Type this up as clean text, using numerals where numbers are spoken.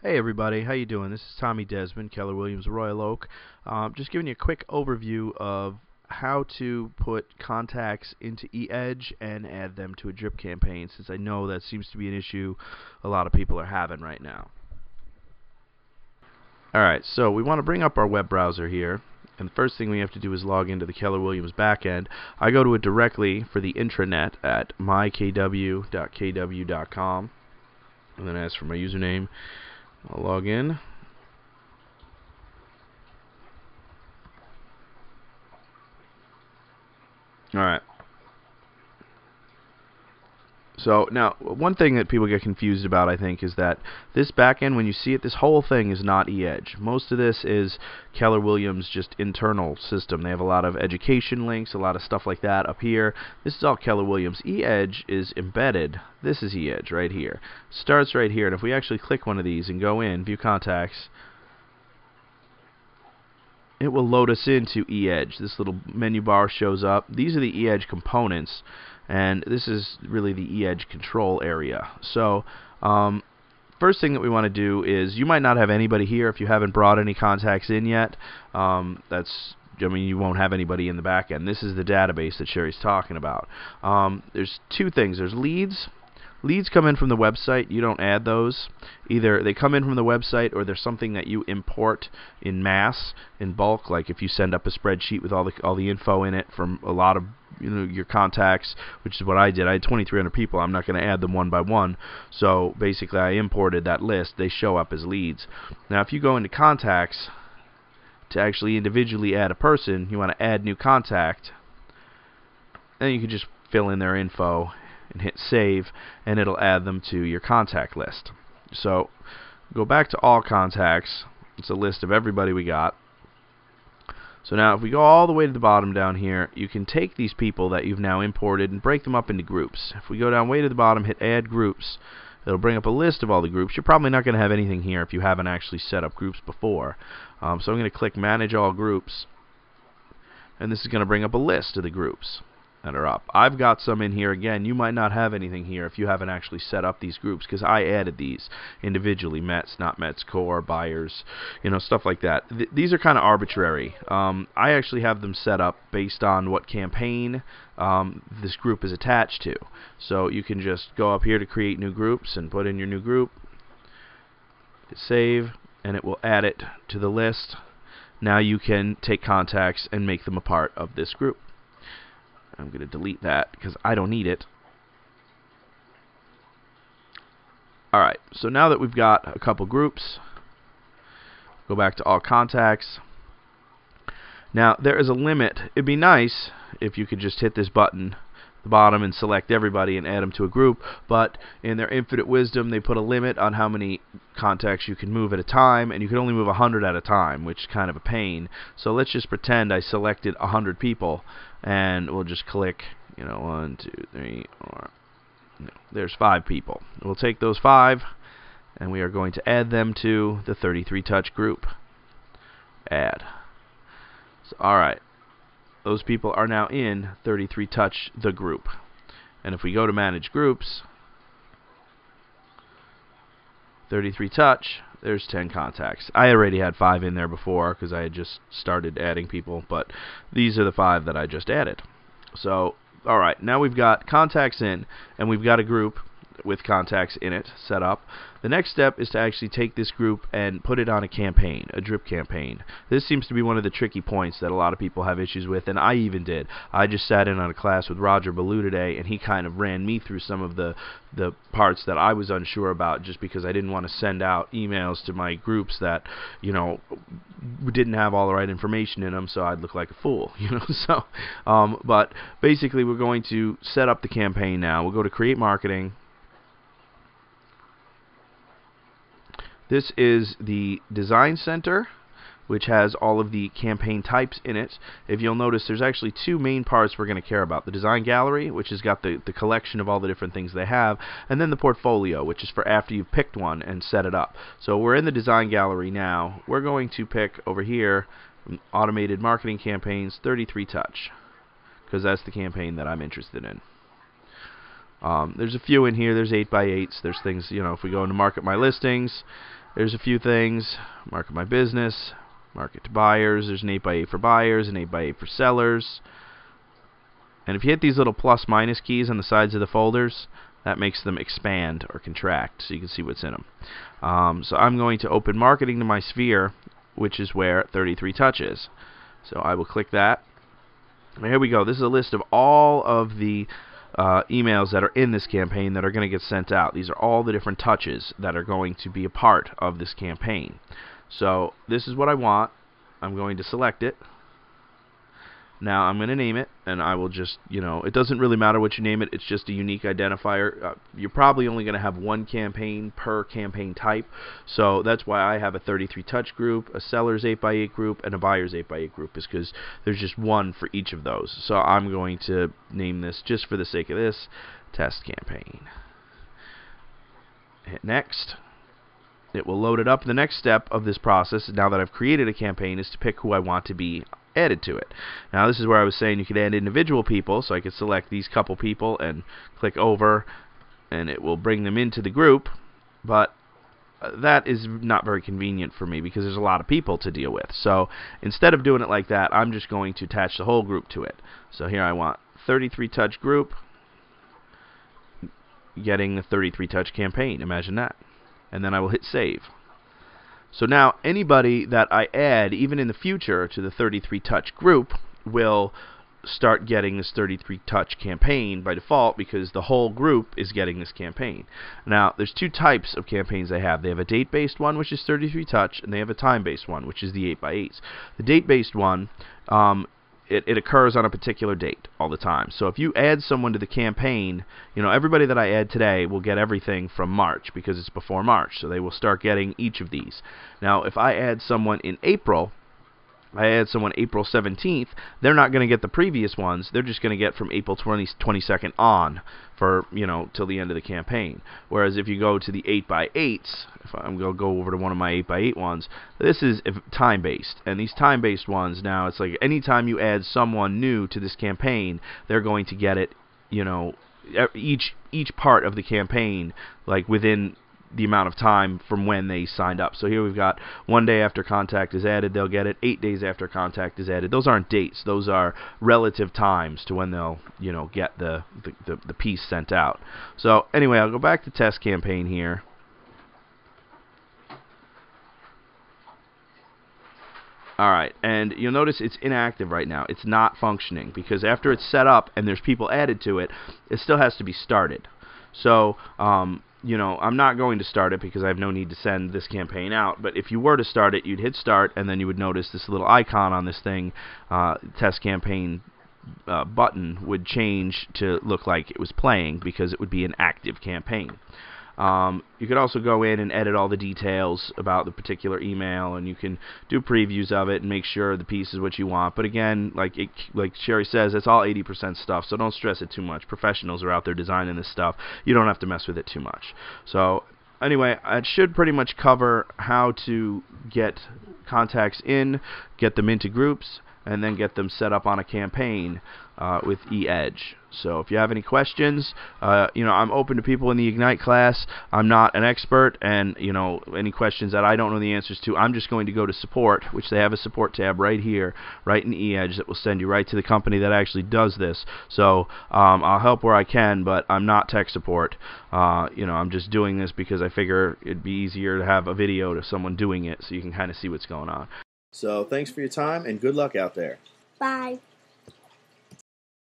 Hey everybody, how you doing? This is Tommy Desmond, Keller Williams, Royal Oak. Just giving you a quick overview of how to put contacts into eEdge and add them to a drip campaign, since I know that seems to be an issue a lot of people are having right now. Alright, so we want to bring up our web browser here, and the first thing we have to do is log into the Keller Williams backend. I go to it directly for the intranet at mykw.kw.com, and then ask for my username. I'll log in. Alright. So now, one thing that people get confused about, I think, is that this backend, when you see it, this whole thing is not eEdge. Most of this is Keller Williams' just internal system. They have a lot of education links, a lot of stuff like that up here. This is all Keller Williams. eEdge is embedded. This is eEdge right here. Starts right here, and if we actually click one of these and go in, view contacts, it will load us into eEdge. This little menu bar shows up. These are the eEdge components, and this is really the eEdge control area. So first thing that we want to do is, you might not have anybody here if you haven't brought any contacts in yet. You won't have anybody in the back end. This is the database that Sherry's talking about. There's two things. There's leads. Leads come in from the website. You don't add those. Either they come in from the website, or there's something that you import in mass, in bulk. Like if you send up a spreadsheet with all the info in it from a lot of your contacts, which is what I did. I had 2,300 people. I'm not going to add them one by one. So basically, I imported that list. They show up as leads. Now, if you go into contacts to actually individually add a person, you want to add new contact, and you can just fill in their info and hit save, and it'll add them to your contact list. So go back to all contacts. It's a list of everybody we got. So now if we go all the way to the bottom down here, you can take these people that you've now imported and break them up into groups. If we go down way to the bottom, hit add groups, it'll bring up a list of all the groups. You're probably not going to have anything here if you haven't actually set up groups before. So I'm going to click manage all groups, and this is going to bring up a list of the groups that are up. I've got some in here. Again, you might not have anything here if you haven't actually set up these groups, because I added these individually. Mets, not Mets, core, buyers, stuff like that. These are kind of arbitrary. I actually have them set up based on what campaign this group is attached to. So you can just go up here to create new groups and put in your new group, hit save, and it will add it to the list. Now you can take contacts and make them a part of this group. I'm going to delete that because I don't need it. Alright, so now that we've got a couple groups, go back to all contacts. Now, there is a limit. It'd be nice if you could just hit this button at the bottom and select everybody and add them to a group, but in their infinite wisdom, they put a limit on how many contacts you can move at a time, and you can only move 100 at a time, which is kind of a pain. So let's just pretend I selected 100 people, and we'll just click, 1, 2, 3, 4. There's 5 people. We'll take those 5, and we are going to add them to the 33 touch group. Add. So, alright. Those people are now in 33 touch, the group. And if we go to manage groups, 33 touch, there's 10 contacts. I already had 5 in there before because I had just started adding people, but these are the 5 that I just added. So, alright, now we've got contacts in, and we've got a group with contacts in it set up. The next step is to actually take this group and put it on a campaign, a drip campaign. This seems to be one of the tricky points that a lot of people have issues with, and I even did. I just sat in on a class with Roger Ballou today, and he kind of ran me through some of the parts that I was unsure about, just because I didn't want to send out emails to my groups that, didn't have all the right information in them, so I'd look like a fool, So, but basically we're going to set up the campaign now. We'll go to Create Marketing. This is the Design Center, which has all of the campaign types in it. If you'll notice, there's actually 2 main parts we're going to care about. The Design Gallery, which has got the collection of all the different things they have, and then the Portfolio, which is for after you've picked one and set it up. So we're in the Design Gallery now. We're going to pick over here, Automated Marketing Campaigns, 33 touch, because that's the campaign that I'm interested in. There's a few in here. There's 8x8s. There's things, if we go into Market My Listings, There's a few things. Market my business, market to buyers. There's an 8x8 for buyers, an 8x8 for sellers. And if you hit these little plus minus keys on the sides of the folders, that makes them expand or contract so you can see what's in them. So I'm going to open marketing to my sphere, which is where 33 touch is. So I will click that. And here we go. This is a list of all of the emails that are in this campaign that are going to get sent out. These are all the different touches that are going to be a part of this campaign. So this is what I want. I'm going to select it. Now I'm going to name it, and I will just, it doesn't really matter what you name it. It's just a unique identifier. You're probably only going to have one campaign per campaign type, so that's why I have a 33 touch group, a seller's 8x8 group, and a buyer's 8x8 group, is because there's just one for each of those. So I'm going to name this, just for the sake of this, test campaign. Hit next. It will load it up. The next step of this process, now that I've created a campaign, is to pick who I want to be added to it. Now this is where I was saying you could add individual people, so I could select these couple people and click over, and it will bring them into the group, but that is not very convenient for me because there's a lot of people to deal with. So instead of doing it like that, I'm just going to attach the whole group to it. So here I want 33 touch group getting the 33 touch campaign. Imagine that. And then I will hit save. So now anybody that I add, even in the future, to the 33 touch group will start getting this 33 touch campaign by default because the whole group is getting this campaign. Now there's two types of campaigns they have. They have a date-based one, which is 33 touch, and they have a time-based one, which is the 8x8s. The date-based one, it occurs on a particular date all the time. So if you add someone to the campaign, everybody that I add today will get everything from March because it's before March. So they will start getting each of these. Now if I add someone in April, April 17th, they're not going to get the previous ones. They're just going to get from April 22nd on for, till the end of the campaign. Whereas if you go to the 8x8s, if I'm going to go over to one of my 8x8 ones, this is time-based. And these time-based ones, now it's like anytime you add someone new to this campaign, they're going to get it, each part of the campaign, like within the amount of time from when they signed up. So here we've got 1 day after contact is added, they'll get it. 8 days after contact is added. Those aren't dates. Those are relative times to when they'll, get the piece sent out. So anyway, I'll go back to test campaign here. Alright, and you'll notice it's inactive right now. It's not functioning because after it's set up and there's people added to it, it still has to be started. So, I'm not going to start it because I have no need to send this campaign out. But if you were to start it, you'd hit start, and then you would notice this little icon on this thing, test campaign button, would change to look like it was playing because it would be an active campaign. You could also go in and edit all the details about the particular email, and you can do previews of it and make sure the piece is what you want. But again, like Sherry says, it's all 80% stuff, so don't stress it too much. Professionals are out there designing this stuff. You don't have to mess with it too much. So anyway, it should pretty much cover how to get contacts in, get them into groups, and then get them set up on a campaign with eEdge. So if you have any questions, I'm open to people in the Ignite class. I'm not an expert, and any questions that I don't know the answers to, I'm just going to go to support, which they have a support tab right here, right in eEdge, that will send you right to the company that actually does this. So I'll help where I can, but I'm not tech support. I'm just doing this because I figure it'd be easier to have a video to someone doing it so you can kind of see what's going on. So thanks for your time, and good luck out there. Bye.